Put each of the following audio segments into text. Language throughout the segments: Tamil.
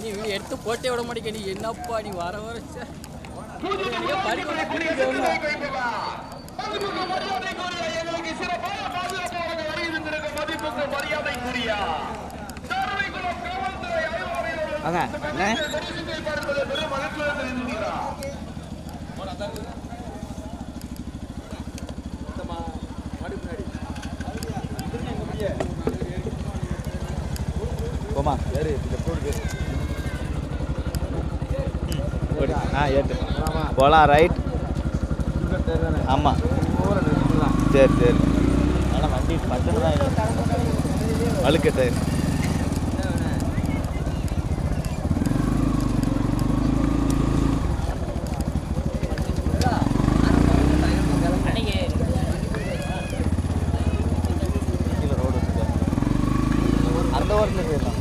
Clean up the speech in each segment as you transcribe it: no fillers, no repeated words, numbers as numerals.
நீ எடுத்து போட்டே விட மாட்டேங்க. நீ என்னப்பா நீ வர வர போமா யாரு ஏட்டு போகலாம் ரைட். ஆமாம் சரி சரி. ஆனால் வண்டி பக்கத்தில் தான் வழுக்கட்டு. அந்த ஓரத்தில் போயிடலாம்.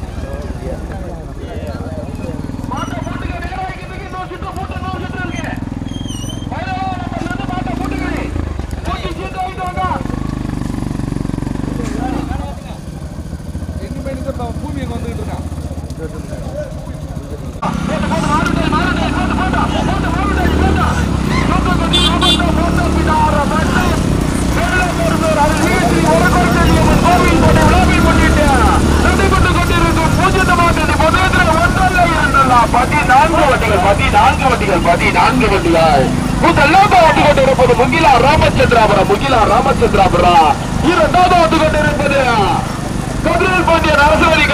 முகிலா ராமச்சந்திராபுரம் இரண்டாவது வந்து கொண்டிருப்பது கதிரல் பாண்டியன் அரசடி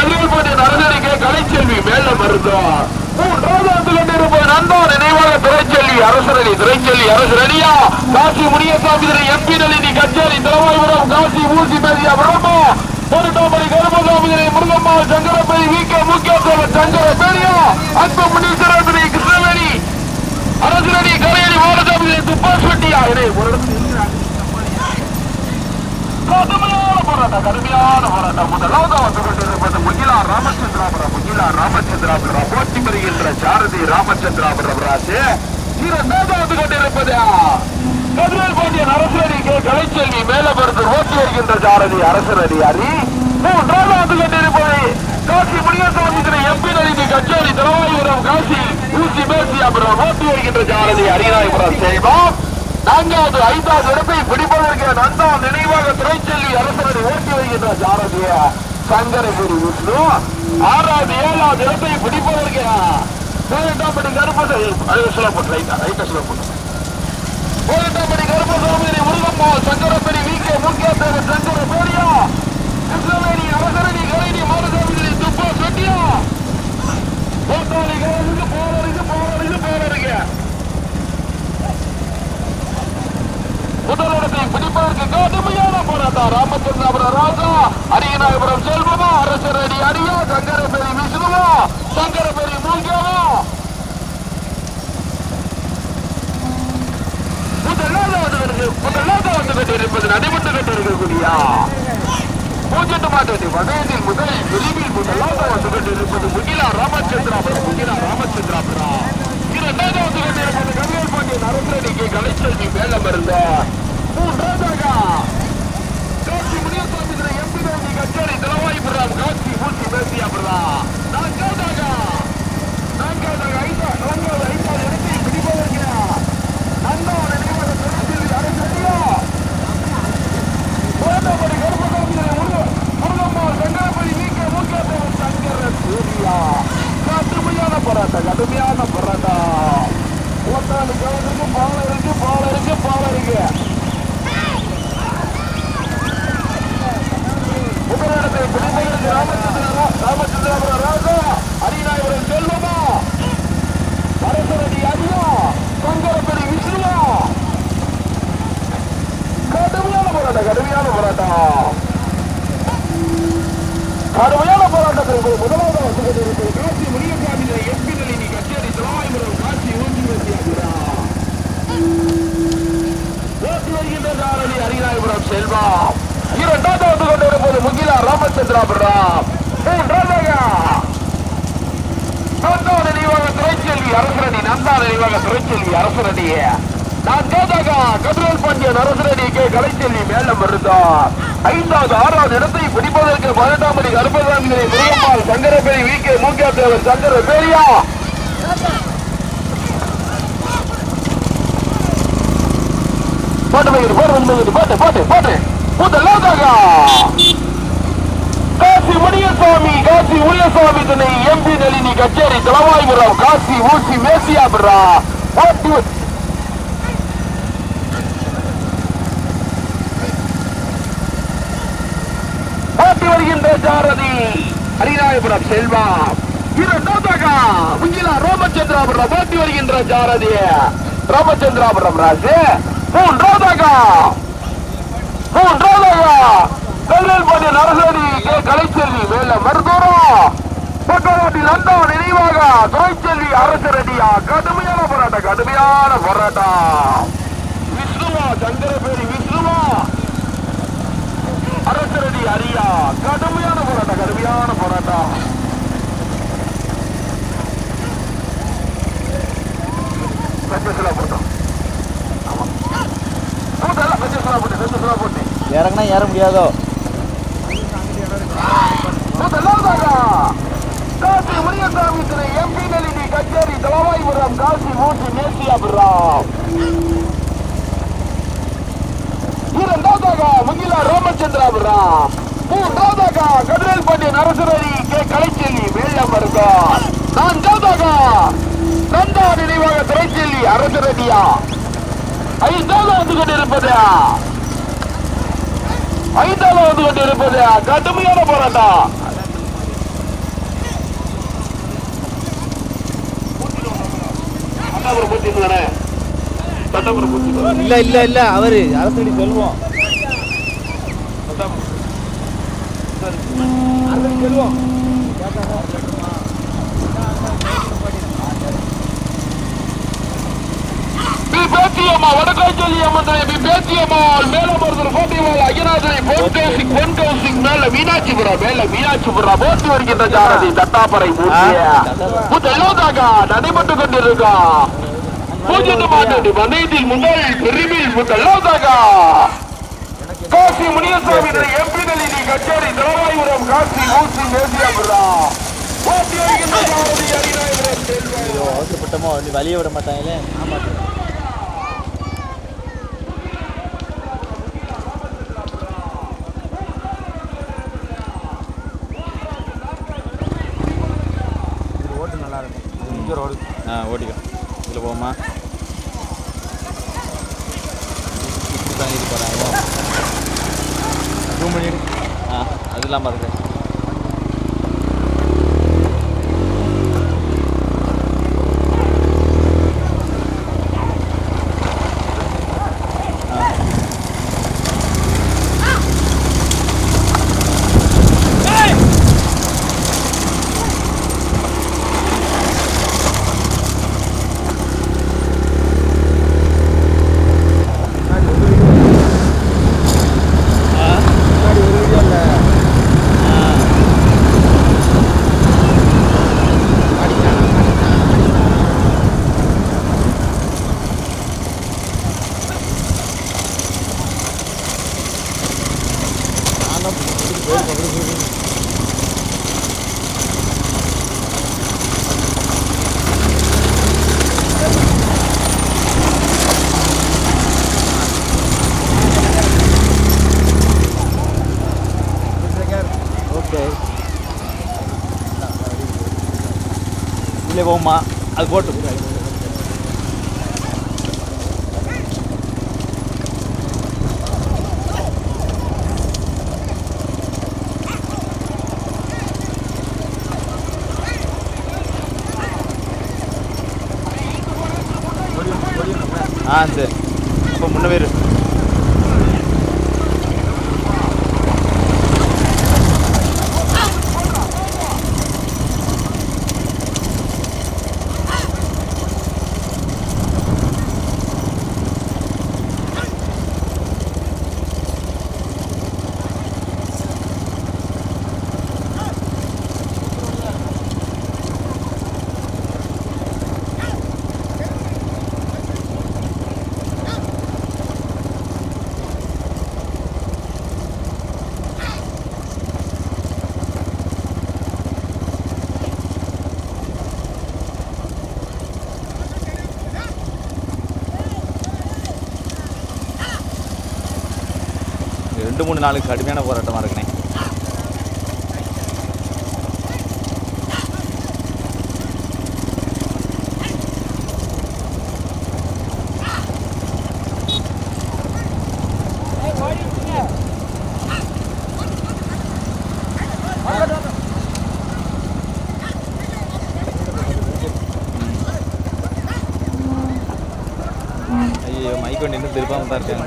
கலைச்செல்வி மேல மருந்தோம். மூன்றாவது வந்து கொண்டிருப்பது நண்பா நினைவாக திரைச்செல்வி அரசடியா காசி முனியசாமி எம்பி நளினி கச்சேரி தலைவாய்புரம் காசி ஊசி மேதியா பிரம்மோ பொருட்டாமணி கருமசாமி முருகம்மா சங்கரப்பேரி முக்கியத்துவம் சங்கர பேரியா அன்பு முனீஸ்வரத்திரி கிருஷ்ணவேணி அரசடி கரையடி வாரசாமி துப்பாஸ்வட்டியா ஒரு கடுமையான போராட்டம். முதலாவது வந்து கொண்டிருப்பது முகிலா ராமச்சந்திராபுரம் போட்டி பெறுகின்ற சாரதி ராமச்சந்திராபுரம் ராசு. இரண்டாவது வந்து கொண்டிருப்பது கதிரல் பாண்டியன் அரசடி கலைச்செல்வி மேலபருந்து ஓட்டி வருகின்ற சாரதி அரசரடி அரி. மூன்றாவது வந்து கொண்டிருப்பது காசி முனியசாமி எம்பி நளினி கச்சேரி தலைவாய்புரம் காசி ஊசி மேசியாபுரம் ஓட்டி வருகின்ற சாரதி அரிநாயபுரம் செய்வோம். நான்காவது ஐந்தாவது இடத்தை பிடிப்பதற்கு நந்தா நினைவாக திரைச்செல்வி அரசரை ஓட்டி வருகின்ற சாரதிய சங்கரகிரி விஷ்ணு. ஆறாவது ஏழாவது இடத்தை பிடிப்பதற்கு 18 கருப்பசாமி முருகம்மா சங்கரப்பேரி முக்கியத்துவ சங்கர பேரியா கிருஷ்ணவேணி அரசரணி கரைடி மாரசாமி துப்பா செட்டியா போராடுங்க. முதலிடத்தை பிடிப்பதற்கு கடுமையான போராட்டம். ராமச்சந்திராபுரம் ராஜா அரியநாயபுரம் செல்வமா அரசரடி அரியா சங்கரபேரி விஷ்ணுவா சங்கரபேரி மூங்கியாவா. முதலாவது வந்து கொண்டிருப்பது நடைபெற்று கொண்டிருக்கக்கூடிய பூஜ்ஜியம் மாட்டு வகையில் முதலில் வெளியில் முதலாவது வந்து கொண்டிருப்பது முகிலா ராமச்சந்திராபுரம் இரண்டாவது வந்து கொண்டிருப்பது கதிரல் பாண்டியன் அரசடி கலைச்செல்வி மேலம் இருந்த. மூன்றாவதாக காசி முனியசாமி எம்பி நளினி கச்சேரி தலைவாய்புரம் காசி ஊசி மேசியாபுரம். நான்காவதாக ஐந்தாவது இடத்தை பிடிப்பதற்கு நந்தா நினைவாக திரைச்செல்வி அரசடியா கோட்டப்படி கருப்பசாமி முருகம்மா சங்கரப்படி முக்கியத்துவம் சங்கர சூரியா. கடுமையான போராட்டம். ஓட்டாளி கவர்னுக்கு பாலம் இருக்கு. முதலிடத்தை பிடிப்பதற்கு ராமச்சந்திராபுரம் ராஜா அரியநாயபுரம் செல்வமா அரசரடி அரியா சங்கரப்பேரி விஷ்ணுவா. கடுமையான போராட்டத்திற்கு முதலாவது வந்து கொண்டிருக்கிறது காசி முனியசாமி எம்பி நளினி கச்சேரி தலைவாய்புரம் காசி ஊசி மேசியாபுரம் ஓட்டி வருகின்ற சாரதி அரியநாயபுரம் செல்வா. இரண்டாவது வந்து கொண்டிருப்பது முகிலா ராமச்சந்திராபுரம். மூன்றாவதாக நந்தா நினைவாக திரைச்செல்வி அரசரடி நான்காவதாக கதிரல் பாண்டிய பாண்டியன் அரசரடி கே கலைச்செல்வி மேலம் வருந்தார். 5வது 6வது இடத்தை பிடிப்பதற்கு 18ஆம் படி கருப்பசாமி முருகம்மாள் சங்கரபேரி வி கே மூக்கியா தேவர் சங்கரபேரியா காசி முனியசாமி துணை எம்பி நளினி கச்சேரி தலவாய்புரம் காசி ஊசி மேசியாபுரா பாட்டி வருகின்ற சாரதி ஹரிநாயபுரம் செல்வா. 2வது முகிலா ராமச்சந்திராபுரம் பாட்டி வருகின்ற சாரதி ராமச்சந்திராபுரம் ராஜு. 3வது கல்வேல் நரசடி கே கலைச்செல்வி மேல மருதூரம் பக்கவாட்டில் அந்த நினைவாக துறைச்செல்வி அரசரடியா. கடுமையான போராட்டம் விஷ்ணுவா சங்கரபேரி விஷ்ணுவா அரசரடி அரியா. கடுமையான போராட்டம் போட்டு இறங்கினா ஏற முடியாதோ. காசி முனியசாமி துணை எம்பி நளினி கச்சேரி தலவாய்புரம் காசி ஊசி மேசியாபுரம். 2வது முகிலா ராமச்சந்திராபுரம். 3வது கதிரேல் பாண்டியன் அரசரடி கே கலைச்செல்வி மேலம் வருகிறார். 4வது நந்தா நினைவாக துறைச்செல்வி அரசரடியா. 5வது வந்து கொண்டிருப்பது கடுமையான போராட்டம். இல்ல இல்ல இல்ல அவரு அரசடி செல்வோம் செல்வோம் பேத்தியம்மா வடக்காய்ச்சொல்லி அம்மன் பேத்தியம்மாள் மேல மருதூர் கோட்டைவாள் அகிநாதனை பொன் கௌசிங் மேல மீனாட்சிபுரம் போட்டு வருகின்ற ஜாரதி தட்டாப்பறை நடைபெற்று கொண்டிருக்கா. மனையத்தில் முதல் பெருமில் முதலாவதாக காசி முனியசாமி எம்பி நளினி கச்சேரி தலவாய்புரம் காசி ஊசி மேசியாபுரம் போட்டி வருகின்ற ஜாரதி ஹரிநாயபுரம் செல்வா. அவசரப்பட்டமோ வழிய விட மாட்டாங்களே. ஆமா ஓட்டிக்கோ. இதில் போமா இது போகிறாங்க. ஜூம் பண்ணிடு. அது இல்லாமல் இருக்கு. இல்லை போமா அது போட்டு சரி. இப்போ முன்ன பேர் 2-3 நாளுக்கு கடுமையான போராட்டமாக இருக்குண்ணே. ஐயோ மைக் ஒன்று இன்னும் திருப்பாமல் தான் இருக்காங்க.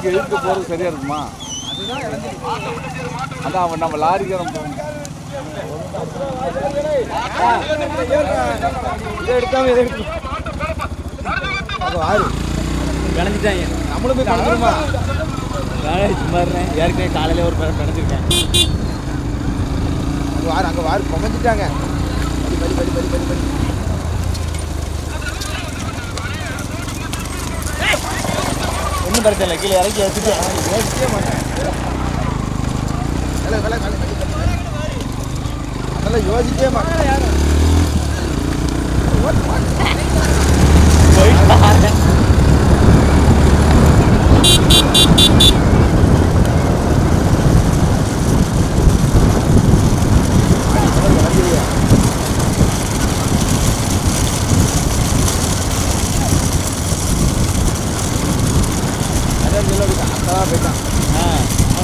எதுக்கு போகிறது சரியா இருக்குமா? அதான் அவன் நம்ம லாரிக்காரன் பிணைஞ்சிட்டாங்க. நம்மளும் போய் பிணைஞ்சிருமா? சும்மா இருந்தேன். ஏற்கனவே காலையில் ஒரு பிணைஞ்சிருக்கேன். அங்கே வாரு புமைஞ்சிட்டாங்க. பலி பலி பலி பலி பலி ஒன்றும் பிரச்சனை இல்லை. கீழே இறக்கி வச்சுட்டு யோசிக்கவே மாட்டேன். அதெல்லாம் யோசிக்கவே மாட்டேன்.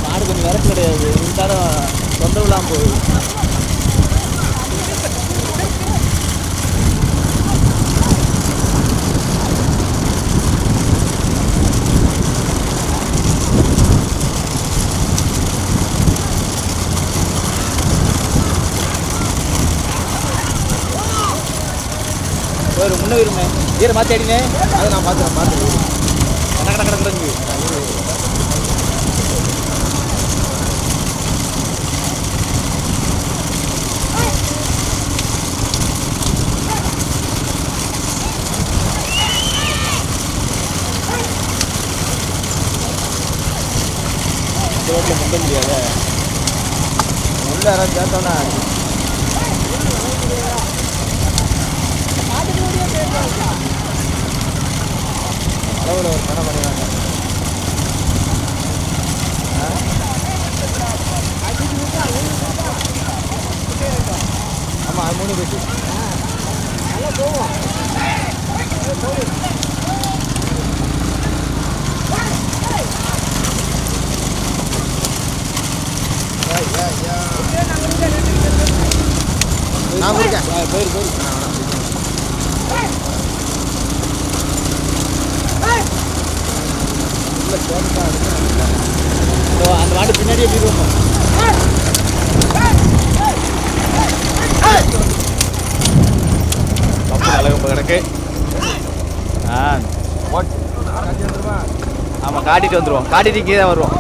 மாடு கொஞ்சம் வரப்பு கிடையாது. இருந்தாலும் தொந்தரவுலாம் போகுது. ஒரு முன்ன விரும்புனே ஈர மாற்றி அடினே. அதை நான் பார்த்து கடை கடை கிடங்கு ரோட்டில் கொண்டு முடியாத உள்ள யாராவது சேர்த்தோன்னா அளவில் ஒரு கடை பண்ணிடுறாங்க. ஆமாம் அது 3 பேச்சு நல்லா போவோம். நான் இருக்கேன். போயிரு அந்த மாட்டு பின்னாடியே போயிடுவோம். அழகு கிடக்கு. ஆமாம் காட்டிட்டு வந்துடுவோம். காட்டிட்டு இங்கே தான் வருவோம்.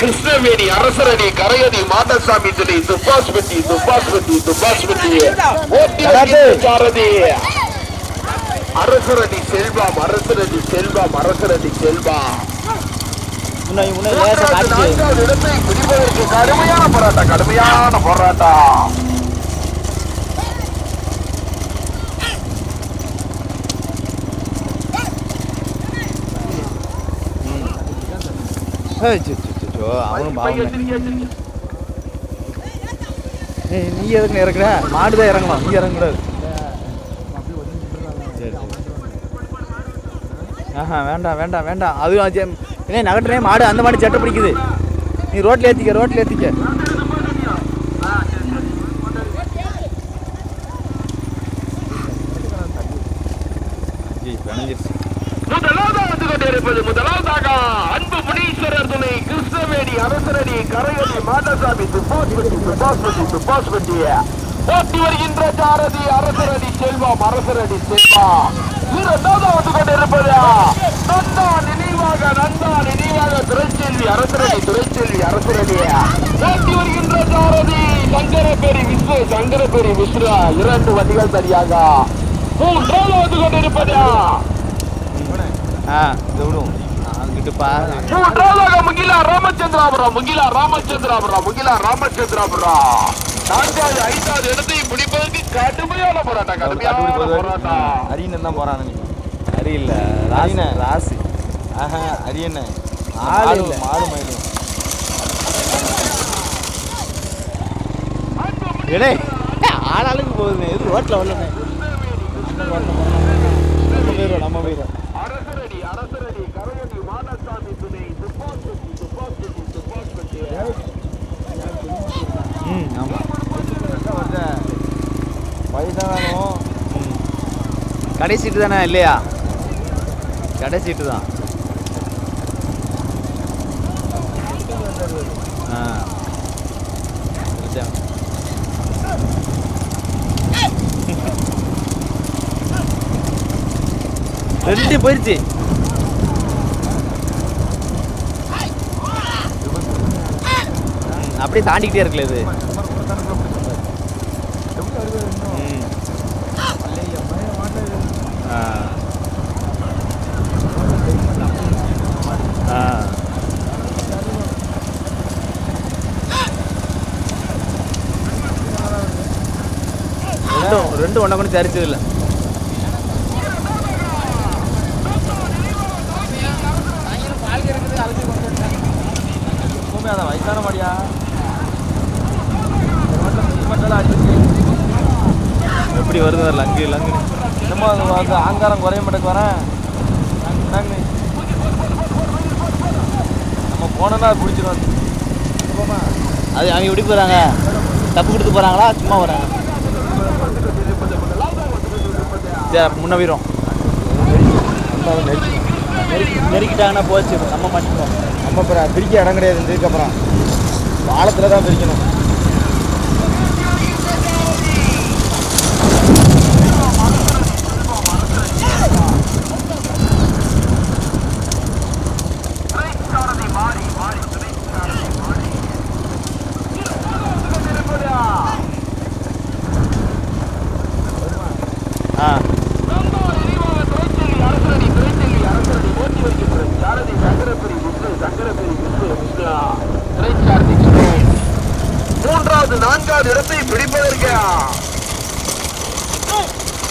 கிருஷ்ணவேணி அரசரணி கரையணி மாடசாமி துணை துப்பாஸ்பட்டி சாரதி அரசரணி செல்வம் இடத்தை பிடிப்பதற்கு கடுமையான போராட்டம். அவனும் நீ எதுக்கு இறக்குற? மாடு தான் இறங்கணும், நீ இறங்கக்கூடாது. சரி ஆஹா வேண்டாம் வேண்டாம் வேண்டாம். அது என்ன நகட்டுறே மாடு, அந்த மாடு சட்டை பிடிக்குது. நீ ரோட்டில் ஏற்றிக்க, ரோட்டில் ஏற்றிக்க. முதலாவதாக அன்பு முனீஸ்வரர் துணை கிருஷ்ணவேணி அரசரடி கரையடி மாடசாமி துப்பாஸ்பட்டி ஓட்டி வருகின்ற சாரதி அரசரடி செல்வம் அரசரடி செல்வம். இரண்டாவது வந்து கொண்டிருப்பது நந்தா நினைவாக துரைச்செல்வி அரசரடி ஓட்டி வருகின்ற சாரதி சங்கரபேரி விஸ்ரு 2 வண்டிகள் சரியாக. மூன்றாவது வந்து கொண்டிருப்பது முகிலா ராமச்சந்திராபுரம் 4வது 5வது இடத்தை முடிப்பதற்கு கடுமையான போராட்டம். அரியன் தான் போறானு. அரியல்ல ராசி. ஆஹா அரியண்ண ஆளு இல்ல, மாடு மயிலும். ஆளாளுக்கு போகுதுண்ணே, எது ரோட்டில் வரலண்ணே. நம்ம போயிடும். அரசரடி கரையடி மாடசாமி துணை துப்பாஸ்பட்டி. ஆமாம் வயசானும் கடை சீட்டு தானே இல்லையா? கடை சீட்டு தான். ரெண்டு போயிடுச்சு. அப்படியே தாண்டிக்கிட்டே இருக்குல்ல இது. ரெண்டு ஒன்றை கொண்டு தரிச்சது இல்லை. அதான் வயசான மாடியா எப்படி வருது லங்கு என்னமோ அது ஆங்காரம் குறைய மாட்டேக்கு வரேன். நம்ம போனோன்னா அது பிடிச்சிடும். அது அவங்க எப்படி போகிறாங்க? தப்பு கொடுத்து போகிறாங்களா சும்மா வராங்க? சரி முன்ன போயிடும். நெருக்கிட்டாங்கன்னா போச்சு, நம்ம மாட்டிக்கிறோம். நம்ம அப்புறம் பிரிக்க இடம் கிடையாது. இதுக்கப்புறம் பாலத்தில் தான் பிரிக்கணும். மூன்றாவது 4வது இடத்தை பிடிப்பதற்கு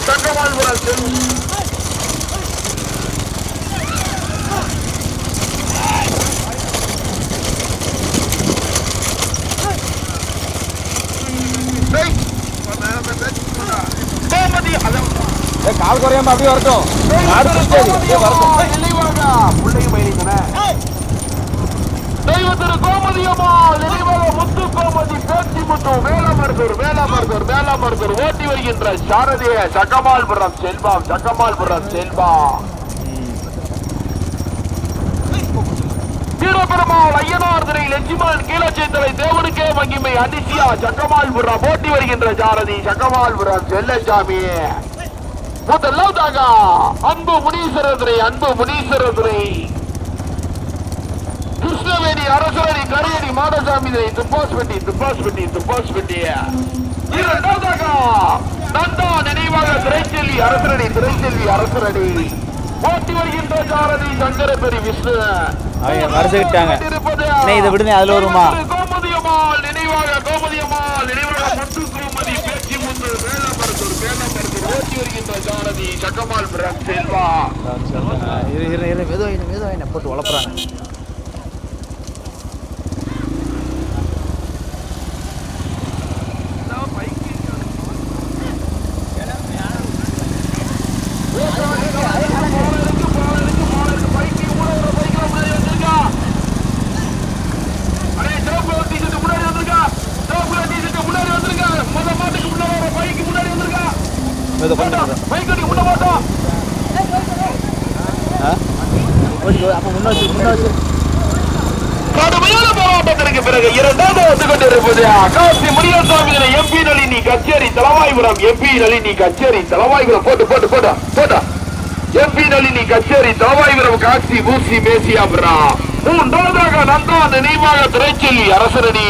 சங்கமால்புரம் கால் குறையாம அப்படியே வரட்டும். தெய்வத்திரு கோமதியம்மாள் நினைவாக முத்து கோமதி பேச்சி முத்து வேளாமருதூர் ஓட்டி வருகின்ற சாரதிய சக்கமால்புரம் செல்வம் வீரபெருமாள் ஐயனார் திரை லட்சுமணன் கீழச்சேத்தலை தேவனுக்கே மகிமை அதிசியா சக்கமால்புரம் ஓட்டி வருகின்ற சாரதி சக்கமால்புரம் செல்லசாமி. முதலாவதாக அன்பு முனீஸ்வரர் துறை கிருஷ்ணவேணி அரசரடி கரையடி மாடசாமி துப்பாஸ்பட்டி. இரண்டாவதாக நந்தா நினைவாக துரைச்செல்வி அரசரடி ஓட்டி வருகின்ற சாரதி சங்கரபேரி விஷ்ணு. மறைச்சுக்கிட்டாங்க. இதை விடுங்க, அதுல வருமா? கோமதியம்மாள் நினைவாக முத்து கோமதி பேச்சி முத்து வேளாமருதூர் ஓட்டி வருகின்ற சாரதி சக்கமால்புரம் செல்வா. மெதுவாயின போட்டு வளர்ப்புறாங்க. கடுமையான போராட்டத்திற்கு பிறகு இரண்டாவது வந்து கொண்டிருப்பது காசி முனியசாமி எம்பி நளினி கச்சேரி தலவாய்புரம். எம்பி நளினி கச்சேரி தலவாய்புரம் போட்டு போட்டு போட்டா போட்டா எம்பி நளினி கச்சேரி தலவாய்புரம் காசி பூசி மேசியாபுரா. மூன்றாவதாக நந்தா நினைவாக திரைச்செல்வி அரசரடி.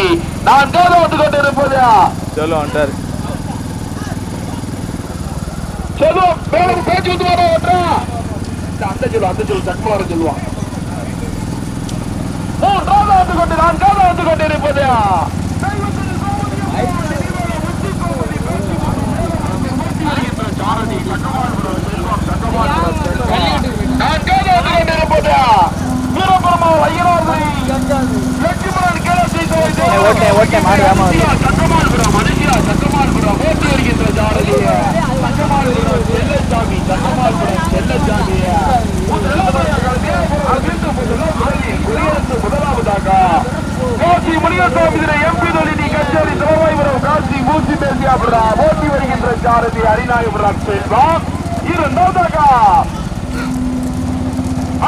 நான்காவது வந்து கொண்டிருப்பது சொல்லுவான் சொல்லுவோம் மேலும் பேச்சு வந்து வர அந்த சொல்லு தன்மார சொல்லுவான். மூன்றாவது வந்து கொண்டு நான்காவது வந்து கொண்டிருப்பது முதலாவதாக காசி முனியசாமி எம்பி நளினி கச்சேரி தலவாய்புரம் காசி மூசி பேசியாபுரா ஓட்டி வருகின்ற சாரதி ஹரிநாயபுரம் செல்வம். இரண்டாவதாக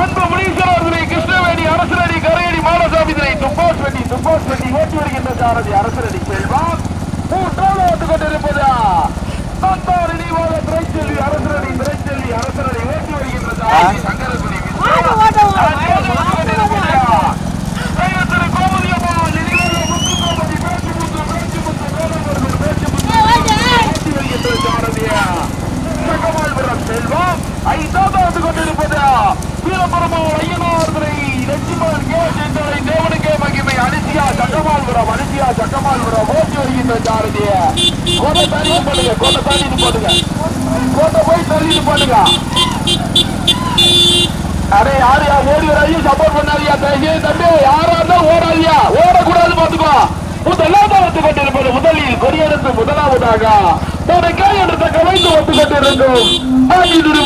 அன்பு முனீஸ்வரர்களை கிருஷ்ணவேணி அரசரடி கரையடி மாலசாமி துப்பாஸ் வெட்டி ஓட்டி வருகின்ற சாரதி அரசரடி செல்வம். மூன்றாவது வந்து கொண்டிருப்பது நந்தார் நினைவாக திரைச்செல்வி அரசரடி ஓட்டி வருகின்ற சாரதி சங்கரசுரி செல்வம். ஐந்தாவது கொண்டிருப்பது வீரபெருமாள் ஐயனார்களை லட்சுமணன் தேவனுக்கே மகிமை அனிசியா சக்கமால்புரம் ஓட்டி வருகின்ற சாரதிய கோட்டை தள்ளிட்டு போடுங்க கோட்டை போய் தள்ளிட்டு போடுங்க. அரே யாரையா ஓடி வரையும் சப்போர்ட் பண்ணாதியா தம்பி, யாரா இருந்தா ஓடாதியா, ஓடக்கூடாது பாத்துக்கோ. முதலாவது கொண்டிருப்பது முதலில் கொடியெடுத்து முதலாவதாக தனக்கே என்ற கலைந்து வந்து கொண்டிருக்கும்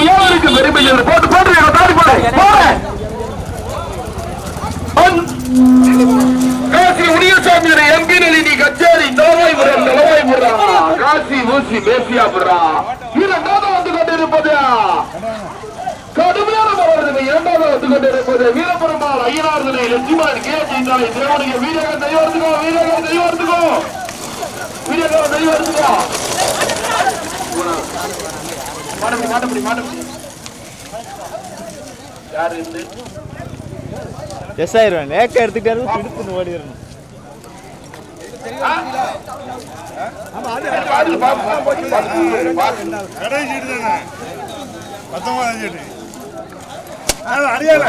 வியாபாரிக்கு பெருமை போட்டு போட்டு தாடி போட காசி முனியசாமி எம்பி நளினி கச்சேரி தலவாய்புரம் காசி ஊசி பேசியாபுரா. இரண்டாவது வந்து கொண்டிருப்பது கடுமையான போராட்டத்தை இரண்டாவது வந்து கொண்டிருப்பது வீரபெருமாள் ஐயனார்களை லட்சுமணன் கேட்டாய் தேவனுக்கு வீரர்கள் தெய்வத்துக்கோ யாரு எஸ் ஆயிடுவேன் ஏக்க எடுத்துக்கிட்டாரு எடுத்துன்னு ஓடிடணும். அறியல